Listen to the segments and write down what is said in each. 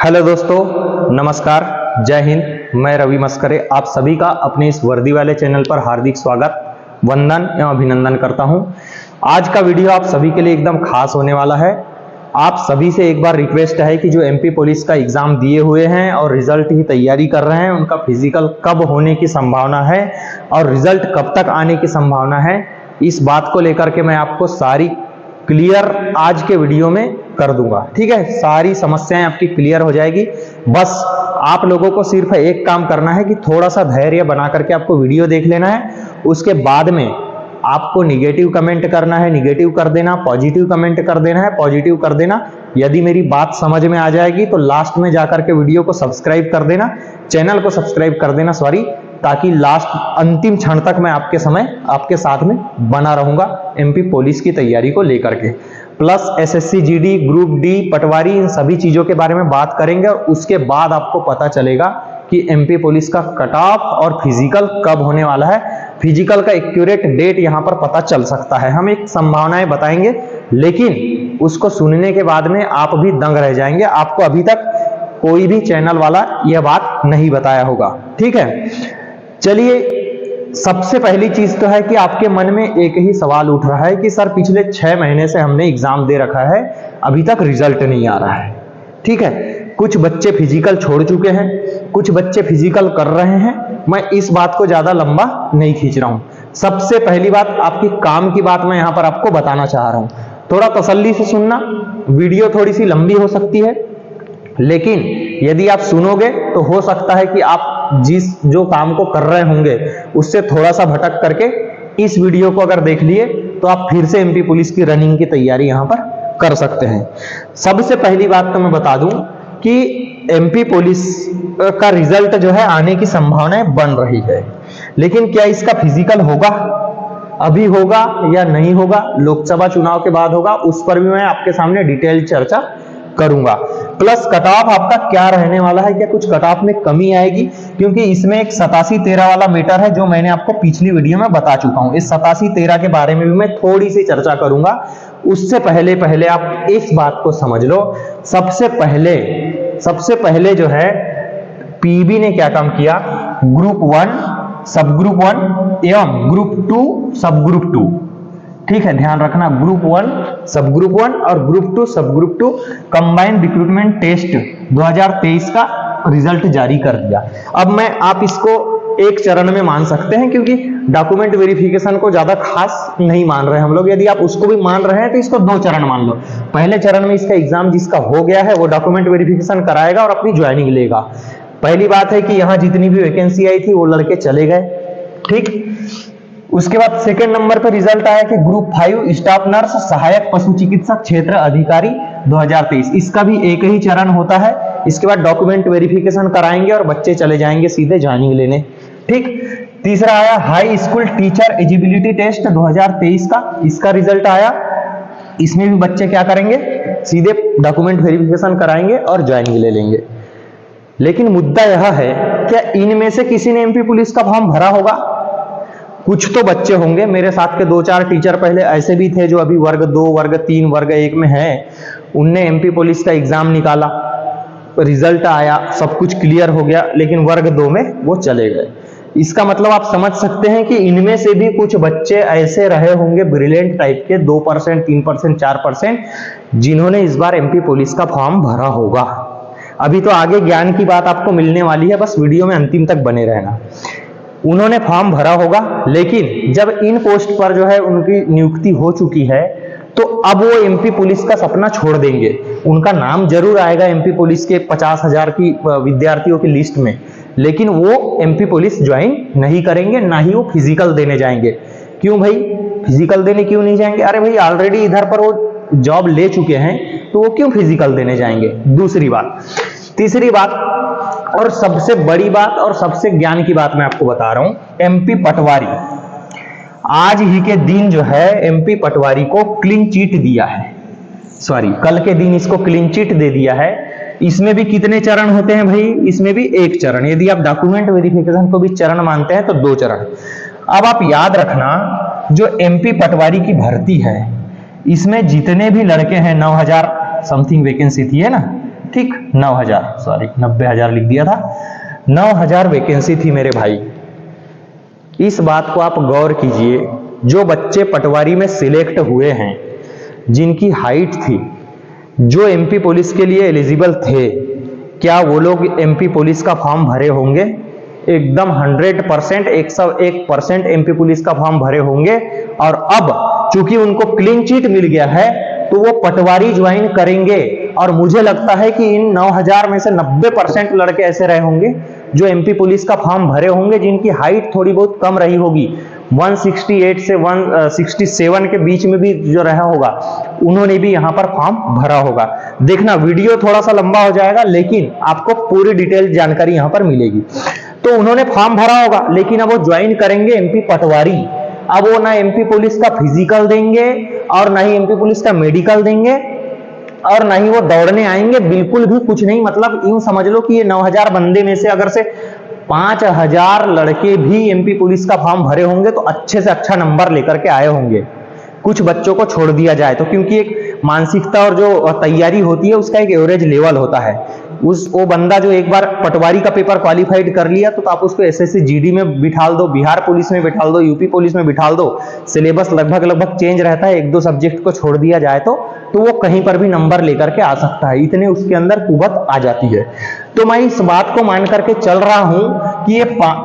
Hello दोस्तों, नमस्कार, जय हिंद। मैं रवि मस्करे आप सभी का अपने इस वर्दी वाले चैनल पर हार्दिक स्वागत, वंदन एवं अभिनंदन करता हूं। आज का वीडियो आप सभी के लिए एकदम खास होने वाला है। आप सभी से एक बार रिक्वेस्ट है कि जो एमपी पुलिस का एग्जाम दिए हुए हैं और रिजल्ट की तैयारी कर रहे हैं, उनका फिजिकल कब होने की संभावना है और रिजल्ट कब तक आने की संभावना है, इस बात को लेकर के मैं आपको सारी क्लियर आज के वीडियो में कर दूंगा। ठीक है, सारी समस्याएं आपकी क्लियर हो जाएगी। बस आप लोगों को सिर्फ एक काम करना है कि थोड़ा सा धैर्य बना करके आपको वीडियो देख लेना है। उसके बाद में आपको निगेटिव कमेंट करना है, निगेटिव कर देना, पॉजिटिव कमेंट कर देना है, पॉजिटिव कर देना। यदि मेरी बात समझ में आ जाएगी तो लास्ट में जाकर के वीडियो को सब्सक्राइब कर देना, चैनल को सब्सक्राइब कर देना, सॉरी, ताकि लास्ट अंतिम क्षण तक मैं आपके साथ में बना रहूंगा एमपी पुलिस की तैयारी को लेकर के। Plus SSC GD, group D, patwari, इन सभी चीजों के बारे में बात करेंगे और उसके बाद आपको पता चलेगा कि एमपी पुलिस का कट ऑफ और फिजिकल कब होने वाला है। फिजिकल का एक्यूरेट डेट यहां पर पता चल सकता है। हम एक संभावनाएं बताएंगे, लेकिन उसको सुनने के बाद में आप भी दंग रह जाएंगे। आपको अभी तक कोई भी चैनल वाला यह बात नहीं बताया होगा। ठीक है, चलिए, सबसे पहली चीज तो है कि आपके मन में एक ही सवाल उठ रहा है कि सर पिछले 6 महीने से हमने एग्जाम दे रखा है, अभी तक रिजल्ट नहीं आ रहा है। ठीक है, कुछ बच्चे फिजिकल छोड़ चुके हैं, कुछ बच्चे फिजिकल कर रहे हैं। मैं इस बात को ज्यादा लंबा नहीं खींच रहा हूं। सबसे पहली बात, आपकी काम की बात मैं यहां पर आपको बताना चाह रहा हूं। थोड़ा तसल्ली से सुनना, वीडियो थोड़ी सी लंबी हो सकती है, लेकिन यदि आप सुनोगे तो हो सकता है कि आप जो काम को कर रहे होंगे उससे थोड़ा सा भटक करके इस वीडियो को अगर देख लिए तो आप फिर से एमपी पुलिस की रनिंग की तैयारी यहां पर कर सकते हैं। सबसे पहली बात तो मैं बता दूं कि एमपी पुलिस का रिजल्ट जो है आने की संभावनाएं बन रही है, लेकिन क्या इसका फिजिकल होगा, अभी होगा या नहीं होगा, लोकसभा चुनाव के बाद होगा, उस पर भी मैं आपके सामने डिटेल चर्चा करूंगा। प्लस कट ऑफ आपका क्या रहने वाला है, क्या कुछ कट ऑफ में कमी आएगी, क्योंकि इसमें एक 87-13 वाला मीटर है जो मैंने आपको पिछली वीडियो में बता चुका हूं। इस 87-13 के बारे में भी मैं थोड़ी सी चर्चा करूंगा। उससे पहले आप इस बात को समझ लो। सबसे पहले जो है पीबी ने क्या काम किया, ग्रुप 1, सब ग्रुप 1 एवं ग्रुप 2, सब ग्रुप 2। ठीक है, ध्यान रखना, ग्रुप 1 सब ग्रुप 1 और ग्रुप 2 सब ग्रुप 2 कंबाइंड रिक्रूटमेंट टेस्ट 2023 का रिजल्ट जारी कर दिया। अब आप इसको एक चरण में मान सकते हैं, क्योंकि डॉक्यूमेंट वेरिफिकेशन को ज्यादा खास नहीं मान रहे हम लोग। यदि आप उसको भी मान रहे हैं तो इसको 2 चरण मान लो। पहले चरण में इसका एग्जाम जिसका हो गया है वो डॉक्यूमेंट वेरिफिकेशन कराएगा और अपनी ज्वाइनिंग लेगा। पहली बात है कि यहां जितनी भी वैकेंसी आई थी वो लड़के चले गए। ठीक, उसके बाद सेकंड नंबर पर रिजल्ट आया कि ग्रुप 5 स्टाफ नर्स, सहायक पशु चिकित्सक, क्षेत्र अधिकारी 2023। इसका भी एक ही चरण होता है। इसके बाद डॉक्यूमेंट वेरिफिकेशन कराएंगे और बच्चे चले जाएंगे सीधे ज्वाइनिंग लेने। ठीक, तीसरा आया high school teacher eligibility test 2023 का। इसका रिजल्ट आया। इसमें भी बच्चे क्या करेंगे, सीधे डॉक्यूमेंट वेरिफिकेशन कराएंगे और ज्वाइनिंग ले लेंगे। लेकिन मुद्दा यह है, क्या इनमें से किसी ने एमपी पुलिस का फॉर्म भरा होगा? कुछ तो बच्चे होंगे, मेरे साथ के 2-4 टीचर पहले ऐसे भी थे जो अभी वर्ग 2, वर्ग 3, वर्ग 1 में हैं। उनने एमपी पुलिस का एग्जाम निकाला, रिजल्ट आया, सब कुछ क्लियर हो गया, लेकिन वर्ग 2 में वो चले गए। इसका मतलब आप समझ सकते हैं कि इनमें से भी कुछ बच्चे ऐसे रहे होंगे ब्रिलियंट टाइप के, 2%, 3%, 4%, जिन्होंने इस बार एमपी पुलिस का फॉर्म भरा होगा। अभी तो आगे ज्ञान की बात आपको मिलने वाली है, बस वीडियो में अंतिम तक बने रहना। उन्होंने फॉर्म भरा होगा, लेकिन जब इन पोस्ट पर जो है उनकी नियुक्ति हो चुकी है तो अब वो एमपी पुलिस का सपना छोड़ देंगे। उनका नाम जरूर आएगा एमपी पुलिस के 50,000 की विद्यार्थियों की लिस्ट में, लेकिन वो एमपी पुलिस ज्वाइन नहीं करेंगे, ना ही वो फिजिकल देने जाएंगे। क्यों भाई, फिजिकल देने क्यों नहीं जाएंगे? अरे भाई, ऑलरेडी इधर पर वो जॉब ले चुके हैं, तो वो क्यों फिजिकल देने जाएंगे? दूसरी बात। तीसरी बात और सबसे बड़ी बात और सबसे ज्ञान की बात मैं आपको बता रहा हूं, एमपी पटवारी आज ही के दिन जो है एमपी पटवारी को क्लीन चिट दिया है। सॉरी, कल के दिन इसको क्लीन चिट दे दिया है। इसमें भी कितने चरण होते हैं भाई? इसमें भी एक चरण। यदि आप डॉक्यूमेंट वेरिफिकेशन को भी चरण मानते हैं तो 2 चरण। अब आप याद रखना, जो एमपी पटवारी की भर्ती है, इसमें जितने भी लड़के हैं, 9,000 समथिंग वैकेंसी थी, है ना, ठीक 9000, सॉरी 90,000 लिख दिया था, 9000 वैकेंसी थी मेरे भाई। इस बात को आप गौर कीजिए, जो बच्चे पटवारी में सिलेक्ट हुए हैं, जिनकी हाइट थी, जो एमपी पुलिस के लिए एलिजिबल थे, क्या वो लोग एमपी पुलिस का फॉर्म भरे होंगे? एकदम 100%, 101% एमपी पुलिस का फॉर्म भरे होंगे। और अब चूंकि उनको क्लीन चिट मिल गया है तो वो पटवारी ज्वाइन करेंगे। और मुझे लगता है कि इन 9000 में से 90% लड़के ऐसे रहे होंगे जो एमपी पुलिस का फॉर्म भरे होंगे, जिनकी हाइट थोड़ी बहुत कम रही होगी, 168 से 167 के बीच में भी जो रहा होगा, उन्होंने भी यहां पर फॉर्म भरा होगा। देखना वीडियो थोड़ा सा लंबा हो जाएगा, लेकिन आपको पूरी डिटेल जानकारी यहां पर मिलेगी। तो उन्होंने फॉर्म भरा होगा, लेकिन अब वो ज्वाइन करेंगे एमपी पटवारी। अब वो ना एमपी पुलिस का फिजिकल देंगे और ना ही एमपी पुलिस का मेडिकल देंगे और ना ही वो दौड़ने आएंगे, बिल्कुल भी कुछ नहीं। मतलब यूं समझ लो कि ये 9000 बंदे में से अगर से 5000 लड़के भी एमपी पुलिस का फॉर्म भरे होंगे तो अच्छे से अच्छा नंबर लेकर के आए होंगे। कुछ बच्चों को छोड़ दिया जाए तो, क्योंकि एक मानसिकता और जो तैयारी होती है उसका एक एवरेज लेवल होता है। वो बंदा जो एक बार पटवारी का पेपर क्वालिफाइड कर लिया तो आप उसको एसएससी जीडी में बिठाल दो, बिहार पुलिस में बिठाल दो, यूपी पुलिस में बिठाल दो, सिलेबस लगभग चेंज रहता है, 1-2 सब्जेक्ट को छोड़ दिया जाए तो वो कहीं पर भी नंबर लेकर के आ सकता है, इतने उसके अंदर कुवत आ जाती है। तो मैं इस बात को मान करके चल रहा हूं कि ये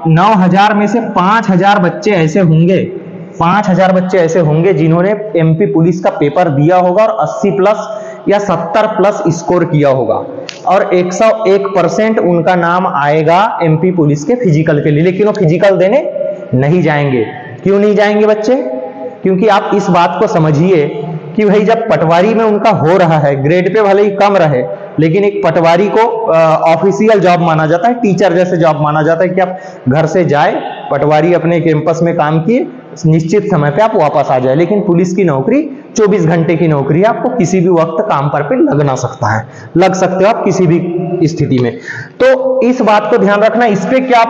9000 में से 5000 बच्चे ऐसे होंगे, 5000 बच्चे ऐसे होंगे जिन्होंने एमपी पुलिस का पेपर दिया होगा और 80+ या 70+ स्कोर किया होगा, और 101% उनका नाम आएगा एमपी पुलिस के फिजिकल के लिए। लेकिन वो फिजिकल देने नहीं जाएंगे। क्यों नहीं जाएंगे बच्चे? क्योंकि आप इस बात को समझिए कि भाई जब पटवारी में उनका हो रहा है, ग्रेड पे भले ही कम रहे, लेकिन एक पटवारी को ऑफिशियल जॉब माना जाता है, टीचर जैसे जॉब माना जाता है कि आप घर से जाए, पटवारी अपने कैंपस में काम किए, निश्चित समय पे आप वापस आ जाए। लेकिन पुलिस की नौकरी 24 घंटे की नौकरी है, आपको किसी भी वक्त काम पर पे लगना सकता है, लग सकते हो आप किसी भी स्थिति में। तो इस बात को ध्यान रखना। इस पे क्या,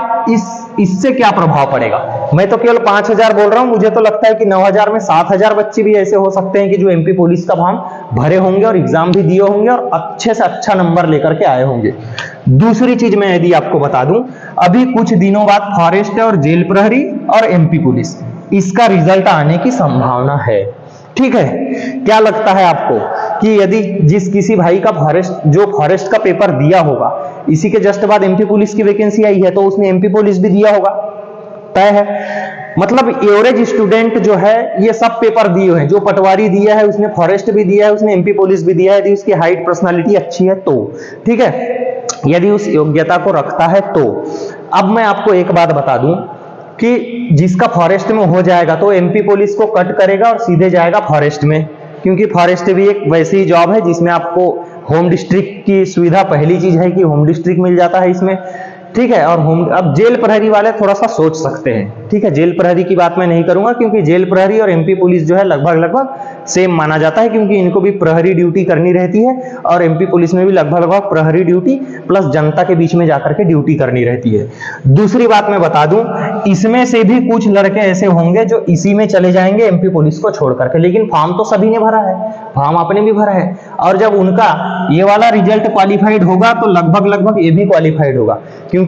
इससे क्या प्रभाव पड़ेगा? मैं तो केवल 5000 बोल रहा हूं, मुझे तो लगता है कि 9000 में 7000 बच्चे भी ऐसे हो सकते हैं कि जो एमपी पुलिस का फॉर्म भरे होंगे और एग्जाम भी दिए होंगे और अच्छे से अच्छा नंबर लेकर के आए होंगे। दूसरी चीज मैं यदि आपको बता दूं, अभी कुछ दिनों बाद फॉरेस्ट और जेल प्रहरी और एमपी पुलिस, इसका रिजल्ट आने की संभावना है। ठीक है, क्या लगता है आपको कि यदि किसी भाई का फॉरेस्ट का पेपर दिया होगा, इसी के जस्ट बाद एमपी पुलिस की वैकेंसी आई है तो उसने एमपी पुलिस भी दिया होगा, तय है। मतलब एवरेज स्टूडेंट जो है ये सब पेपर दिए हुए हैं, जो पटवारी दिया है उसने फॉरेस्ट भी दिया है, उसने एमपी पुलिस भी दिया है, यदि उसकी हाइट पर्सनालिटी अच्छी है तो, ठीक है, यदि उस योग्यता को रखता है तो। अब मैं आपको एक बात बता दूं कि जिसका फॉरेस्ट में हो जाएगा तो एमपी पुलिस को कट करेगा और सीधे जाएगा फॉरेस्ट में, क्योंकि फॉरेस्ट भी एक वैसी जॉब है जिसमें आपको होम डिस्ट्रिक्ट की सुविधा, पहली चीज है कि होम डिस्ट्रिक्ट मिल जाता है इसमें, ठीक है। और अब जेल प्रहरी वाले थोड़ा सा सोच सकते हैं, ठीक है, जेल प्रहरी की बात मैं नहीं करूंगा क्योंकि जेल प्रहरी और एमपी पुलिस जो है लगभग सेम माना जाता है, क्योंकि इनको भी प्रहरी ड्यूटी करनी रहती है और एमपी पुलिस में भी लगभग प्रहरी ड्यूटी प्लस जनता के बीच में जाकर के ड्यूटी करनी रहती है। दूसरी बात मैं बता दूं, इसमें से भी कुछ लड़के ऐसे होंगे जो इसी में चले जाएंगे एमपी पुलिस को छोड़ करके, लेकिन फॉर्म तो सभी ने भरा है, फॉर्म आपने भी भरा है, और जब उनका ये वाला रिजल्ट क्वालिफाइड होगा तो लगभग ये भी क्वालिफाइड होगा। क्योंकि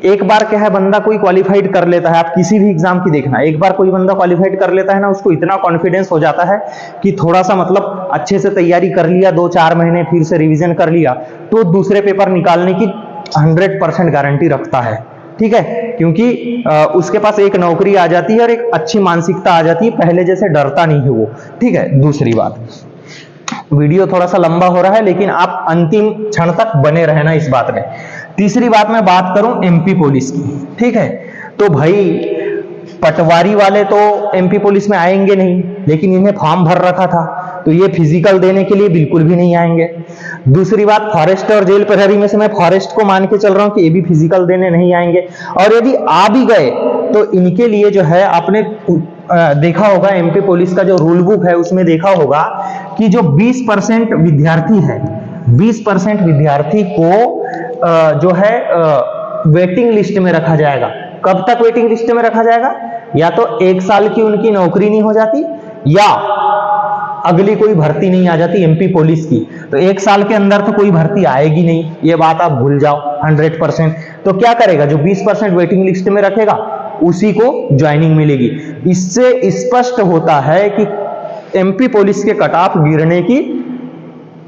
एक बार क्या है, बंदा कोई क्वालिफाइड कर लेता है, आप किसी भी एग्जाम की देखना, एक बार कोई बंदा क्वालिफाइड कर लेता है ना, उसको इतना कॉन्फिडेंस हो जाता है कि थोड़ा सा मतलब अच्छे से तैयारी कर लिया, 2-4 महीने फिर से रिवीजन कर लिया, तो दूसरे पेपर निकालने की 100% गारंटी रखता है, ठीक है, क्योंकि उसके पास एक नौकरी आ जाती है और एक अच्छी मानसिकता आ जाती है, पहले जैसे डरता नहीं है वो, ठीक है। दूसरी बात, वीडियो थोड़ा सा लंबा हो रहा है लेकिन आप अंतिम क्षण तक बने रहना इस बात में। तीसरी बात मैं बात करूं एमपी पुलिस की, ठीक है, तो भाई पटवारी वाले तो एमपी पुलिस में आएंगे नहीं, लेकिन इन्हें फॉर्म भर रखा था तो ये फिजिकल देने के लिए बिल्कुल भी नहीं आएंगे। दूसरी बात, फॉरेस्ट और जेल प्रहरी में से मैं फॉरेस्ट को मान के चल रहा हूं कि ये भी फिजिकल देने नहीं आएंगे, और यदि आ भी गए तो इनके लिए जो है, आपने देखा होगा एमपी पुलिस का जो रूल बुक है उसमें देखा होगा कि जो 20% विद्यार्थी है, 20% विद्यार्थी को जो है वेटिंग लिस्ट में रखा जाएगा। कब तक वेटिंग लिस्ट में रखा जाएगा? या तो 1 साल की उनकी नौकरी नहीं हो जाती, या अगली कोई भर्ती नहीं आ जाती एमपी पुलिस की, तो 1 साल के अंदर तो कोई भर्ती आएगी नहीं, ये बात आप भूल जाओ 100%। तो क्या करेगा, जो 20% वेटिंग लिस्ट में रखेगा उसी को ज्वाइनिंग मिलेगी। इससे स्पष्ट होता है कि एमपी पुलिस के कट ऑफ गिरने की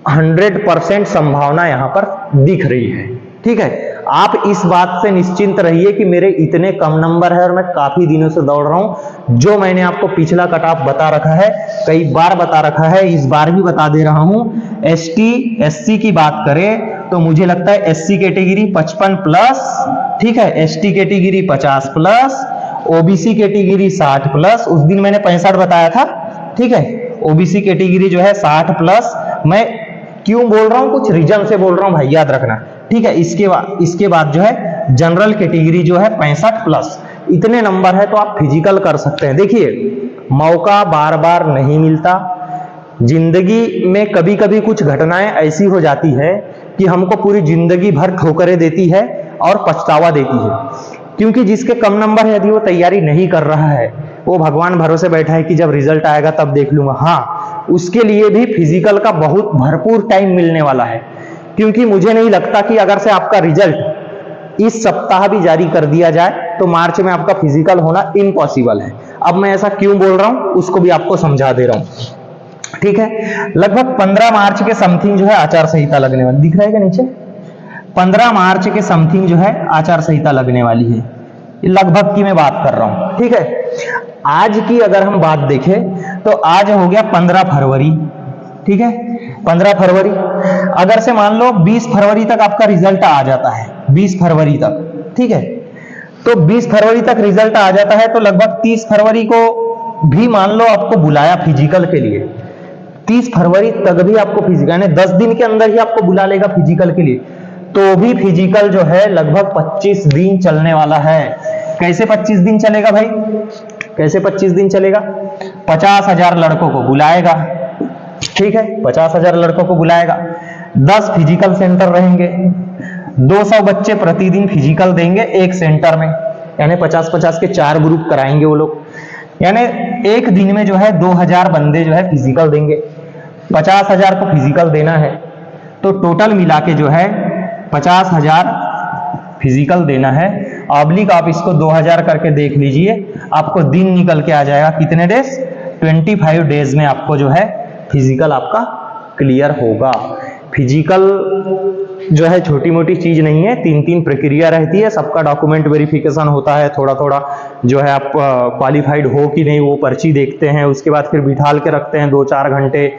100% संभावना यहां पर दिख रही है। ठीक है, आप इस बात से निश्चिंत रहिए कि मेरे इतने कम नंबर है और मैं काफी दिनों से दौड़ रहा हूं। जो मैंने आपको पिछला कट ऑफ बता रखा है, कई बार बता रखा है, इस बार भी बता दे रहा हूं। एसटी एससी की बात करें तो मुझे लगता है एससी कैटेगरी 55 प्लस, ठीक है, ST category 50 plus, OBC category 60 plus. उस दिन मैंने 65 बताया था, ठीक है, ओबीसी कैटेगरी जो है 60 प्लस। मैं क्यों बोल रहा हूं, कुछ रीजन से बोल रहा हूं भाई, याद रखना, ठीक है। इसके बाद जो है जनरल कैटेगरी जो है 65 प्लस। इतने नंबर है तो आप फिजिकल कर सकते हैं। देखिए, मौका बार बार नहीं मिलता जिंदगी में, कभी कभी कुछ घटनाएं ऐसी हो जाती है कि हमको पूरी जिंदगी भर ठोकरें देती है और पछतावा देती है। क्योंकि जिसके कम नंबर है, यदि वो तैयारी नहीं कर रहा है, वो भगवान भरोसे बैठा है कि जब रिजल्ट आएगा तब देख लूंगा, हाँ, उसके लिए भी फिजिकल का बहुत भरपूर टाइम मिलने वाला है। क्योंकि मुझे नहीं लगता कि अगर से आपका रिजल्ट इस सप्ताह भी जारी कर दिया जाए तो मार्च में आपका फिजिकल होना इम्पॉसिबल है। अब मैं ऐसा क्यों बोल रहा हूं उसको भी आपको समझा दे रहा हूं, ठीक है। लगभग 15 मार्च के समथिंग जो है आचार संहिता लगने वाली, दिख रहा है क्या नीचे, 15 मार्च के समथिंग जो है आचार संहिता लगने वाली है, लगभग की मैं बात कर रहा हूं, ठीक है। आज की अगर हम बात देखें तो आज हो गया 15 फरवरी, ठीक है, 15 फरवरी। अगर से मान लो 20 फरवरी तक आपका रिजल्ट आ जाता है, 20 फरवरी तक, ठीक है, तो 20 फरवरी तक रिजल्ट आ जाता है तो लगभग 30 फरवरी को भी मान लो आपको बुलाया फिजिकल के लिए, 30 फरवरी तक भी आपको फिजिकल, यानी 10 दिन के अंदर ही आपको बुला लेगा फिजिकल के लिए, तो भी फिजिकल जो है लगभग 25 दिन चलने वाला है। कैसे 25 दिन चलेगा भाई, कैसे 25 दिन चलेगा, 50,000 लड़कों को बुलाएगा, ठीक है, 50,000 लड़कों को बुलाएगा, 10 फिजिकल सेंटर रहेंगे, 200 बच्चे प्रतिदिन फिजिकल देंगे एक सेंटर में, यानी 50-50 के 4 ग्रुप कराएंगे वो लोग, यानी एक दिन में जो है 2000 बंदे जो है फिजिकल देंगे। 50,000 को फिजिकल देना है तो टोटल मिला के जो है 50,000 फिजिकल देना है। ऑब्लिक आप इसको 2000 करके देख लीजिए, आपको दिन निकल के आ जाएगा कितने डेज, 25 डेज में आपको जो है फिजिकल आपका क्लियर होगा। फिजिकल जो है छोटी मोटी चीज नहीं है, 3-3 प्रक्रिया रहती है, सबका डॉक्यूमेंट वेरिफिकेशन होता है, थोड़ा थोड़ा जो है आप क्वालिफाइड हो कि नहीं वो पर्ची देखते हैं, उसके बाद फिर बिठाल के रखते हैं 2-4 घंटे।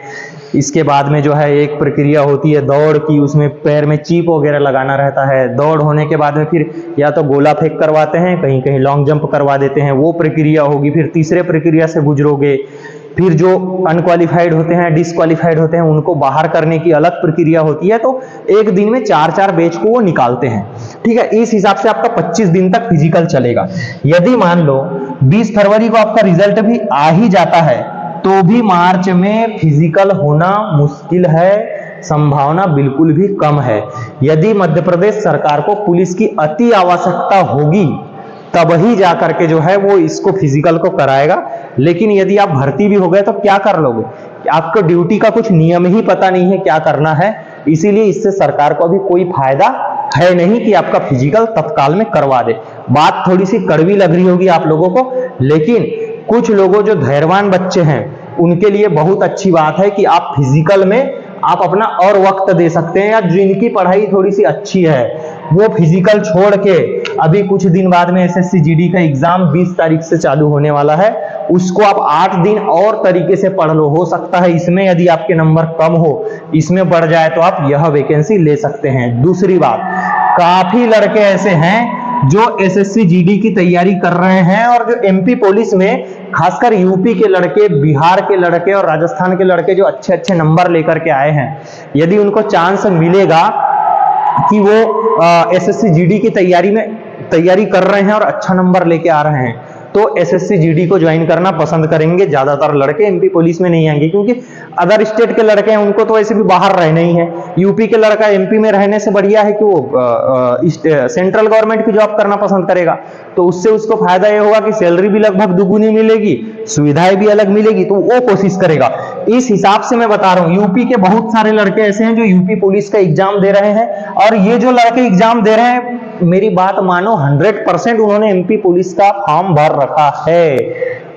इसके बाद में जो है एक प्रक्रिया होती है दौड़ की, उसमें पैर में चिप वगैरह लगाना रहता है। दौड़ होने के बाद में फिर या तो गोला फेंक करवाते हैं, कहीं कहीं लॉन्ग जंप करवा देते हैं, वो प्रक्रिया होगी। फिर तीसरे प्रक्रिया से गुजरोगे, फिर जो अनक्वालिफाइड होते हैं, डिसक्वालिफाइड होते हैं, उनको बाहर करने की अलग प्रक्रिया होती है। तो एक दिन में 4-4 बैच को वो निकालते हैं, ठीक है। इस हिसाब से आपका 25 दिन तक फिजिकल चलेगा। यदि मान लो 20 फरवरी को आपका रिजल्ट भी आ ही जाता है तो भी मार्च में फिजिकल होना मुश्किल है, संभावना बिल्कुल भी कम है। यदि मध्य प्रदेश सरकार को पुलिस की अति आवश्यकता होगी तब ही जा करके जो है वो इसको फिजिकल को कराएगा। लेकिन यदि आप भर्ती भी हो गए तो क्या कर लोगे, आपको ड्यूटी का कुछ नियम ही पता नहीं है क्या करना है, इसीलिए इससे सरकार को भी कोई फायदा है नहीं कि आपका फिजिकल तत्काल में करवा दे। बात थोड़ी सी कड़वी लग रही होगी आप लोगों को, लेकिन कुछ लोगों जो धैर्यवान बच्चे हैं उनके लिए बहुत अच्छी बात है कि आप फिजिकल में आप अपना और वक्त दे सकते हैं, या जिनकी पढ़ाई थोड़ी सी अच्छी है वो फिजिकल छोड़ के अभी कुछ दिन बाद में एसएससी जीडी का एग्जाम 20 तारीख से चालू होने वाला है, उसको आप 8 दिन और तरीके से पढ़ लो। हो सकता है इसमें यदि आपके नंबर कम हो, इसमें बढ़ जाए तो आप यह वैकेंसी ले सकते हैं। दूसरी बात, काफी लड़के ऐसे हैं जो एसएससी जीडी की तैयारी कर रहे हैं और जो एमपी पुलिस में खासकर यूपी के लड़के, बिहार के लड़के और राजस्थान के लड़के जो अच्छे अच्छे नंबर लेकर के आए हैं, यदि उनको चांस मिलेगा कि वो एसएससी जीडी की तैयारी कर रहे हैं और अच्छा नंबर लेके आ रहे हैं तो एसएससी जीडी को ज्वाइन करना पसंद करेंगे। ज्यादातर लड़के एमपी पुलिस में नहीं आएंगे क्योंकि अदर स्टेट के लड़के हैं उनको तो ऐसे भी बाहर रहना ही है। यूपी के लड़का एमपी में रहने से बढ़िया है कि वो सेंट्रल गवर्नमेंट की जॉब करना पसंद करेगा, तो उससे उसको फायदा ये होगा कि सैलरी भी लगभग दुगुनी मिलेगी, सुविधाएं भी अलग मिलेगी, तो वो कोशिश करेगा। इस हिसाब से मैं बता रहा हूं, यूपी के बहुत सारे लड़के ऐसे हैं जो यूपी पुलिस का एग्जाम दे रहे हैं, और ये जो लड़के एग्जाम दे रहे हैं, मेरी बात मानो 100% उन्होंने एमपी पुलिस का फॉर्म भर रखा है।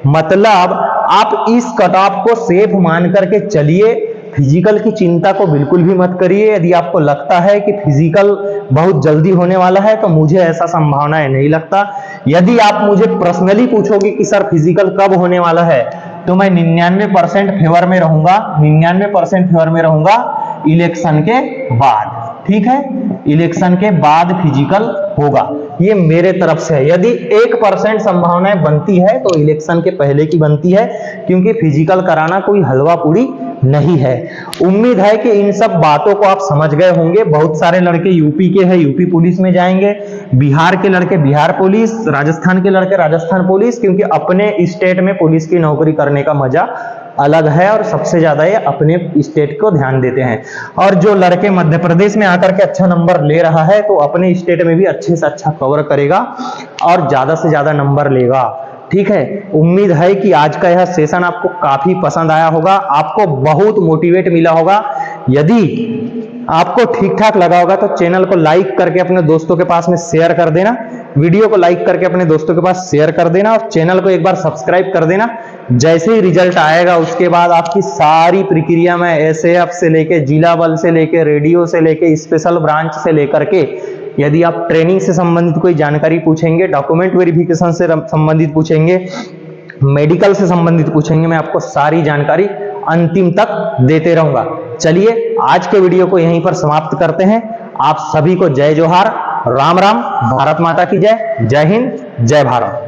मतलब आप इस कट ऑफ को सेफ मान करके चलिए, फिजिकल की चिंता को बिल्कुल भी मत करिए। यदि आपको लगता है कि फिजिकल बहुत जल्दी होने वाला है, तो मुझे ऐसा संभावना है नहीं लगता। यदि आप मुझे पर्सनली पूछोगे कि सर फिजिकल कब होने वाला है, तो मैं 99% फेवर में रहूंगा, 99% फेवर में रहूंगा इलेक्शन के बाद। ठीक है, इलेक्शन के बाद फिजिकल होगा, ये मेरे तरफ से है। यदि 1% संभावनाएं बनती है तो इलेक्शन के पहले की बनती है, क्योंकि फिजिकल कराना कोई हलवा पूरी नहीं है। उम्मीद है कि इन सब बातों को आप समझ गए होंगे। बहुत सारे लड़के यूपी के हैं, यूपी पुलिस में जाएंगे, बिहार के लड़के बिहार पुलिस, राजस्थान के लड़के राजस्थान पुलिस, क्योंकि अपने स्टेट में पुलिस की नौकरी करने का मजा अलग है और सबसे ज्यादा ये अपने स्टेट को ध्यान देते हैं। और जो लड़के मध्य प्रदेश में आकर के अच्छा नंबर ले रहा है, तो अपने स्टेट में भी अच्छे से अच्छा कवर करेगा और ज्यादा से ज्यादा नंबर लेगा। ठीक है, उम्मीद है कि आज का यह सेशन आपको काफी पसंद आया होगा, आपको बहुत मोटिवेट मिला होगा। यदि आपको ठीक ठाक लगा होगा तो चैनल को लाइक करके अपने दोस्तों के पास में शेयर कर देना, वीडियो को लाइक करके अपने दोस्तों के पास शेयर कर देना, और चैनल को एक बार सब्सक्राइब कर देना। जैसे ही रिजल्ट आएगा उसके बाद आपकी सारी प्रक्रिया में एसएएफ से लेके जिला बल से लेके रेडियो से लेके स्पेशल ब्रांच से लेकर के, यदि आप ट्रेनिंग से संबंधित कोई जानकारी पूछेंगे, डॉक्यूमेंट वेरिफिकेशन से संबंधित पूछेंगे, मेडिकल से संबंधित पूछेंगे, मैं आपको सारी जानकारी अंतिम तक देते रहूंगा। चलिए आज के वीडियो को यहीं पर समाप्त करते हैं। आप सभी को जय जोहार, राम राम, भारत माता की जय, जय हिंद, जय भारत।